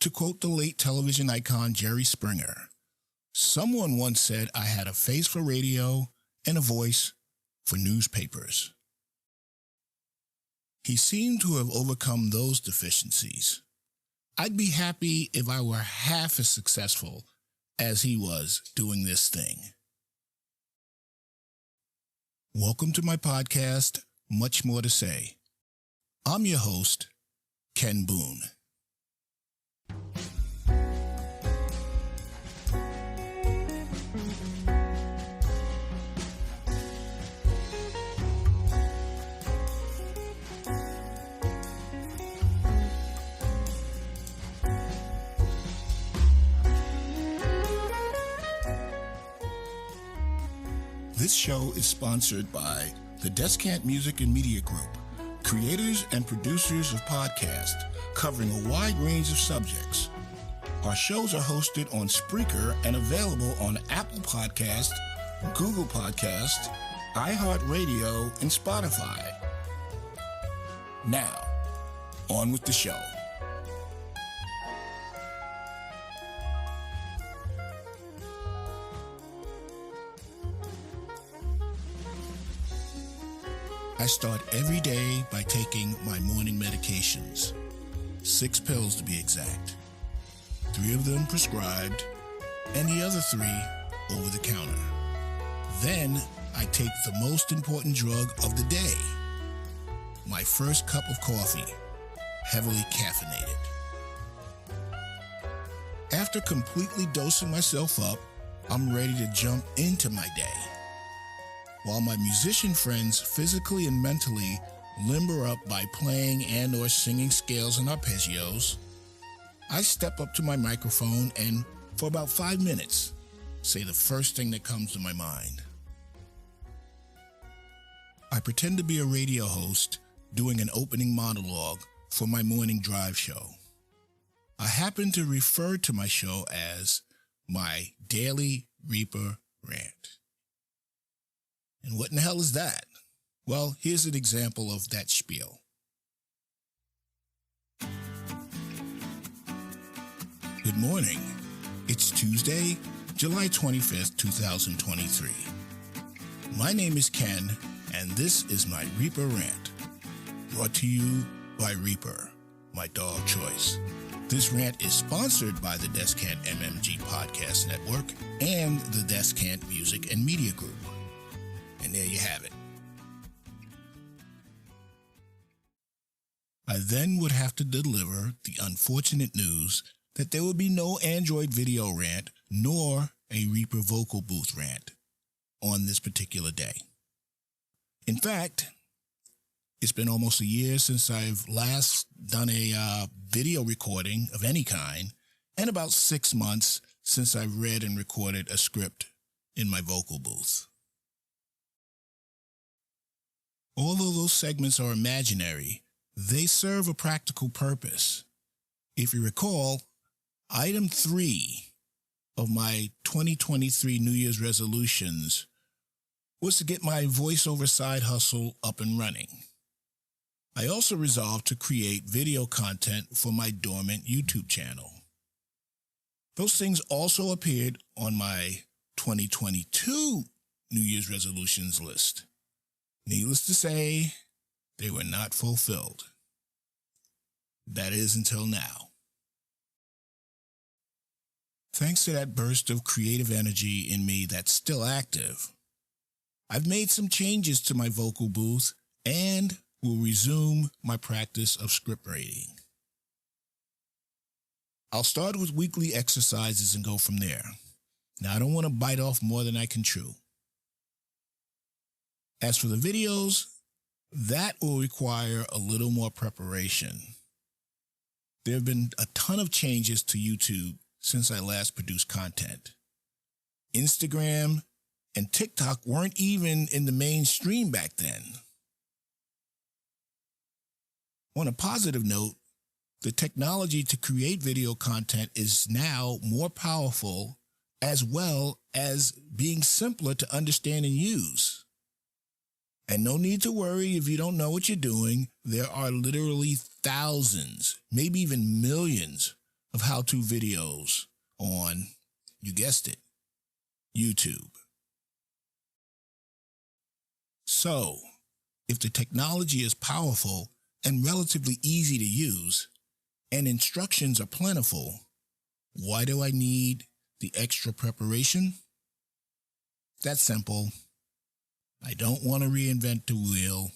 To quote the late television icon Jerry Springer, someone once said I had a face for radio and a voice for newspapers. He seemed to have overcome those deficiencies. I'd be happy if I were half as successful as he was doing this thing. Welcome to my podcast, Much More to Say. I'm your host, Ken Boone. This show is sponsored by the Descant Music and Media Group, creators and producers of podcasts covering a wide range of subjects. Our shows are hosted on Spreaker and available on Apple Podcasts, Google Podcasts, iHeartRadio, and Spotify. Now, on with the show. I start every day by taking my morning medications, 6 pills to be exact, 3 of them prescribed, and the other 3 over the counter. Then I take the most important drug of the day, my first cup of coffee, heavily caffeinated. After completely dosing myself up, I'm ready to jump into my day. While my musician friends physically and mentally limber up by playing and or singing scales and arpeggios, I step up to my microphone and, for about 5 minutes, say the first thing that comes to my mind. I pretend to be a radio host doing an opening monologue for my morning drive show. I happen to refer to my show as my Daily Reaper Rant. And what in the hell is that? Well, here's an example of that spiel. Good morning. It's Tuesday, July 25th, 2023. My name is Ken, and this is my Reaper Rant, brought to you by Reaper, my dog choice. This rant is sponsored by the Descant MMG Podcast Network and the Descant Music and Media Group. And there you have it. I then would have to deliver the unfortunate news that there would be no Android video rant nor a Reaper vocal booth rant on this particular day. In fact, it's been almost a year since I've last done a video recording of any kind, and about 6 months since I've read and recorded a script in my vocal booth. Although those segments are imaginary, they serve a practical purpose. If you recall, item 3 of my 2023 New Year's resolutions was to get my voiceover side hustle up and running. I also resolved to create video content for my dormant YouTube channel. Those things also appeared on my 2022 New Year's resolutions list. Needless to say, they were not fulfilled. That is until now. Thanks to that burst of creative energy in me that's still active, I've made some changes to my vocal booth and will resume my practice of script writing. I'll start with weekly exercises and go from there. Now, I don't want to bite off more than I can chew. As for the videos, that will require a little more preparation. There have been a ton of changes to YouTube since I last produced content. Instagram and TikTok weren't even in the mainstream back then. On a positive note, the technology to create video content is now more powerful, as well as being simpler to understand and use. And no need to worry if you don't know what you're doing. There are literally thousands, maybe even millions of how-to videos on, you guessed it, YouTube. So, if the technology is powerful and relatively easy to use, and instructions are plentiful, why do I need the extra preparation? That's simple. I don't want to reinvent the wheel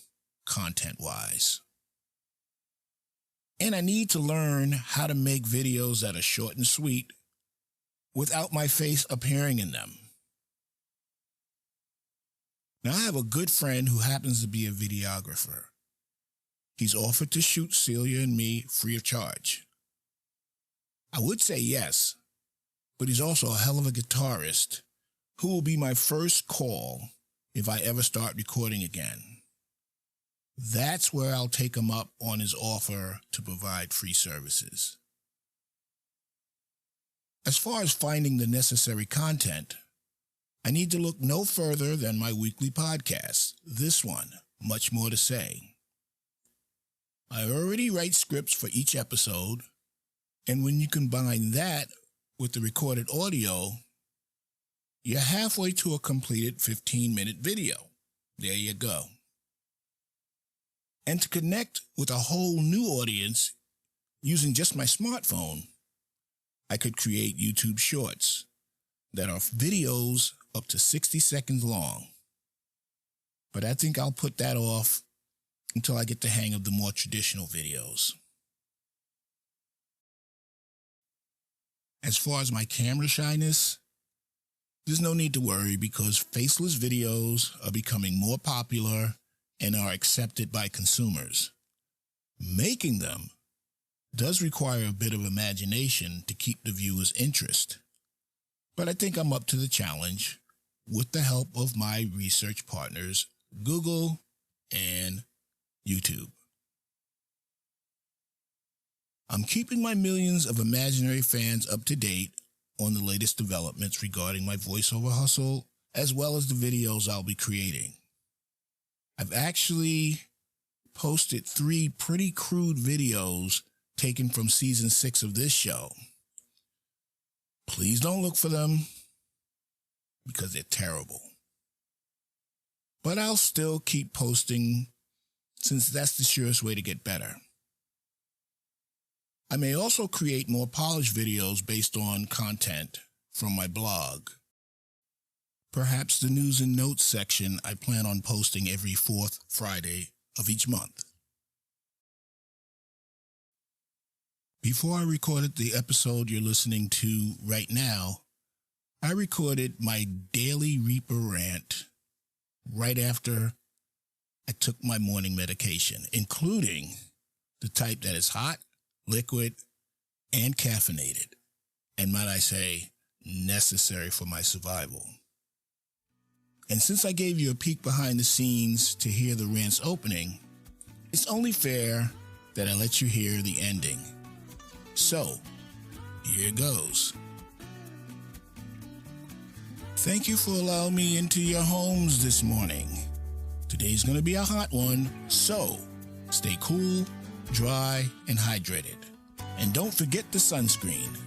content-wise. And I need to learn how to make videos that are short and sweet without my face appearing in them. Now, I have a good friend who happens to be a videographer. He's offered to shoot Celia and me free of charge. I would say yes, but he's also a hell of a guitarist who will be my first call if I ever start recording again. That's where I'll take him up on his offer to provide free services. As far as finding the necessary content, I need to look no further than my weekly podcast, this one, Much More to Say. I already write scripts for each episode, and when you combine that with the recorded audio, you're halfway to a completed 15-minute video. There you go. And to connect with a whole new audience using just my smartphone, I could create YouTube Shorts that are videos up to 60 seconds long. But I think I'll put that off until I get the hang of the more traditional videos. As far as my camera shyness, there's no need to worry because faceless videos are becoming more popular and are accepted by consumers. Making them does require a bit of imagination to keep the viewer's interest, but I think I'm up to the challenge with the help of my research partners, Google and YouTube. I'm keeping my millions of imaginary fans up to date on the latest developments regarding my voiceover hustle, as well as the videos I'll be creating. I've actually posted 3 pretty crude videos taken from season 6 of this show. Please don't look for them because they're terrible. But I'll still keep posting since that's the surest way to get better. I may also create more polished videos based on content from my blog. Perhaps the news and notes section I plan on posting every 4th Friday of each month. Before I recorded the episode you're listening to right now, I recorded my daily Reaper rant right after I took my morning medication, including the type that is hot, liquid, and caffeinated, and might I say, necessary for my survival. And since I gave you a peek behind the scenes to hear the rant's opening, it's only fair that I let you hear the ending. So, here goes. Thank you for allowing me into your homes this morning. Today's going to be a hot one, so stay cool, dry, and hydrated. And don't forget the sunscreen.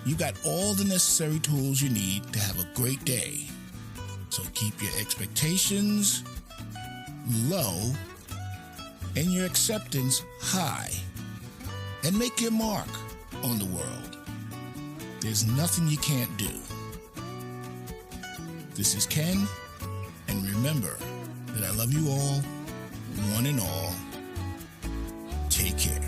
You got all the necessary tools you need to have a great day. So keep your expectations low and your acceptance high. And make your mark on the world. There's nothing you can't do. This is Ken, and remember that I love you all, one and all. Take care.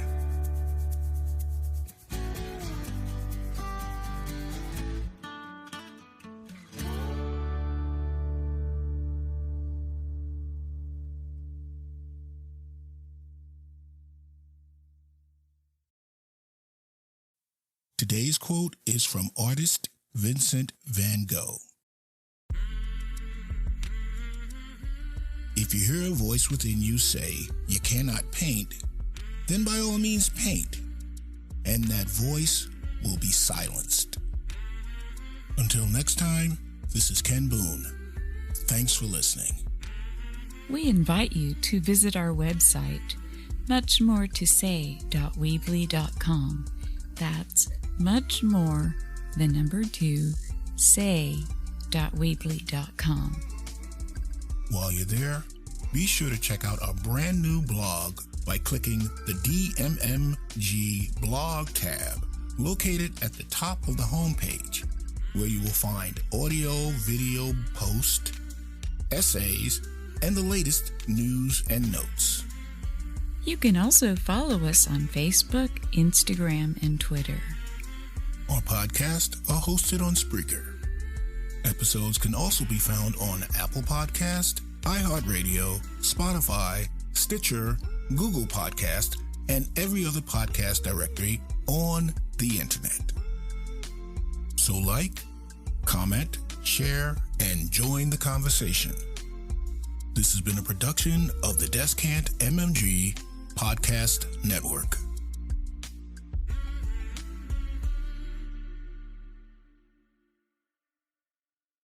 Today's quote is from artist Vincent van Gogh. If you hear a voice within you say you cannot paint, then by all means paint, and that voice will be silenced. Until next time, this is Ken Boone. Thanks for listening. We invite you to visit our website, muchmoretosay.weebly.com. That's much more, the number 2, say.weebly.com. While you're there, be sure to check out our brand new blog by clicking the DMMG blog tab located at the top of the homepage, where you will find audio, video posts, essays, and the latest news and notes. You can also follow us on Facebook, Instagram, and Twitter. Our podcasts are hosted on Spreaker. Episodes can also be found on Apple Podcast, iHeartRadio, Spotify, Stitcher, Google Podcast, and every other podcast directory on the internet. So like, comment, share, and join the conversation. This has been a production of the Descant MMG Podcast Network.